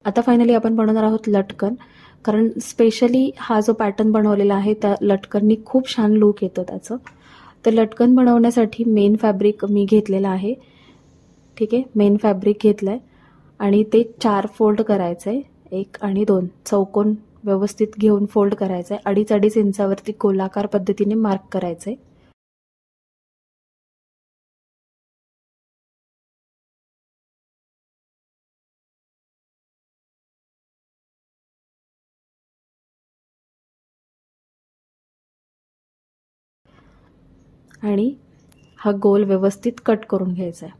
आता फायनली आपण बनवणार आहोत लटकन, कारण स्पेशली हा जो पॅटर्न बनवलेला आहे त्या लटकननी खूप छान लुक येतो त्याचं. तर लटकन बनवण्यासाठी मेन फॅब्रिक मी घेतलेला आहे. ठीक आहे, मेन फॅब्रिक घेतलंय आणि ते 4 फोल्ड करायचं आहे, 1 आणि 2 चौकोन व्यवस्थित घेऊन फोल्ड करायचं आहे. 2.5 इंचावरती गोलाकार पद्धतीने मार्क करायचं आहे. आणि हा गोल व्यवस्थित कट करून घ्यायचा आहे.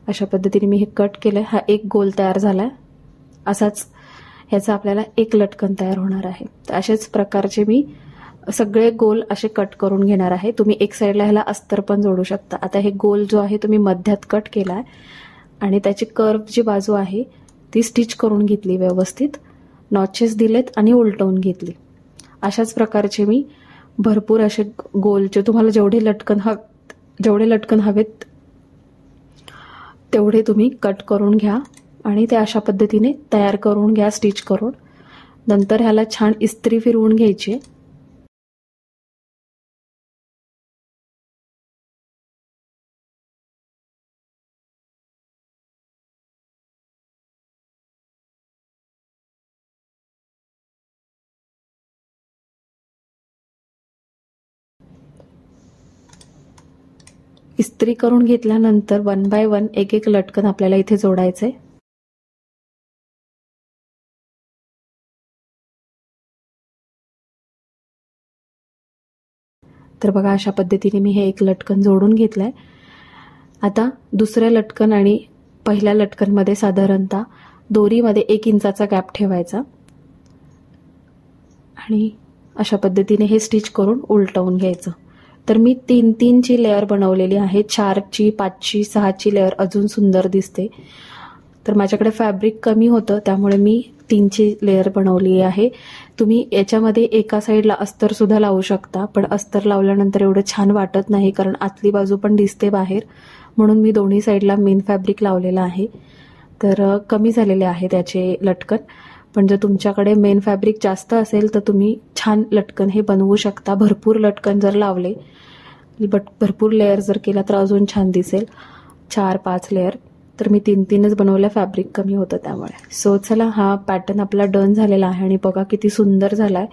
अशा पद्धतीने मी हे कट केलंय. हा एक गोल तयार झालाय. असाच ह्याचा आपल्याला एक लटकन तयार होणार आहे. तर अशाच प्रकारचे मी सगळे गोल असे कट करून घेणार आहे. तुम्ही एक साईडला ह्याला अस्तर पण जोडू शकता. आता हे गोल जो आहे तुम्ही मध्यात कट केलाय आणि त्याची कर्व जी बाजू आहे ती स्टिच करून घेतली, व्यवस्थित नॉचेस दिलेत आणि उलटवून घेतली. अशाच प्रकारचे मी भरपूर असे गोलचे तुम्हाला जेवढे लटकन हवेत तेवढे तुम्ही कट करून घ्या आणि ते अशा पद्धतीने तयार करून घ्या स्टिच करून. नंतर ह्याला छान इस्त्री फिरवून घ्यायची. इस्त्री करून घेतल्यानंतर 1 बाय 1 एक लटकन आपल्याला इथे जोडायचंय. तर बघा अशा पद्धतीने मी हे एक लटकन जोडून घेतलंय. आता दुसऱ्या लटकन आणि पहिल्या लटकनमध्ये साधारणतः दोरीमध्ये 1 इंचाचा गॅप ठेवायचा आणि अशा पद्धतीने हे स्टिच करून उलटवून घ्यायचं. तर मी 3 ची लेअर बनवलेली आहे. 4 ची, 5 ची, 6 ची लेअर अजून सुंदर दिसते. तर माझ्याकडे फॅब्रिक कमी होतं त्यामुळे मी 3 ची लेअर बनवली आहे. तुम्ही याच्यामध्ये एका साईडला अस्तर सुद्धा लावू शकता, पण अस्तर लावल्यानंतर एवढं छान वाटत नाही कारण आतली बाजू पण दिसते बाहेर, म्हणून मी दोन्ही साईडला मेन फॅब्रिक लावलेलं आहे. तर कमी झालेले आहे त्याचे लटकन. पण जर तुमच्याकडे मेन फॅब्रिक जास्त असेल तर तुम्ही छान लटकन हे बनवू शकता. भरपूर लटकन जर लावले, भरपूर लेअर जर केला तर अजून छान दिसेल. 4-5 लेअर. तर मी 3-3च बनवल्या, फॅब्रिक कमी होतं त्यामुळे. सो चला, हा पॅटर्न आपला डन झालेला आहे आणि बघा किती सुंदर झालाय.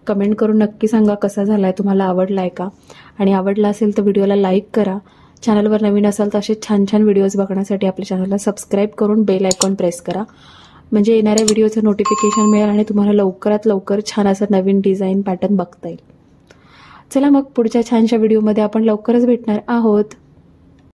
कमेंट करून नक्की सांगा कसा झालाय, तुम्हाला आवडलाय का? आणि आवडला असेल तर व्हिडिओला लाईक करा. चॅनलवर नवीन असाल तर असे छान छान व्हिडिओज बघण्यासाठी आपल्या चॅनलला सबस्क्राईब करून बेल आयकॉन प्रेस करा, म्हणजे येणाऱ्या व्हिडिओचं नोटिफिकेशन मिळेल आणि तुम्हाला लवकरात लवकर छान असं नवीन डिझाईन पॅटर्न बघता येईल. चला मग पुढच्या छानशा व्हिडिओमध्ये आपण लवकरच भेटणार आहोत.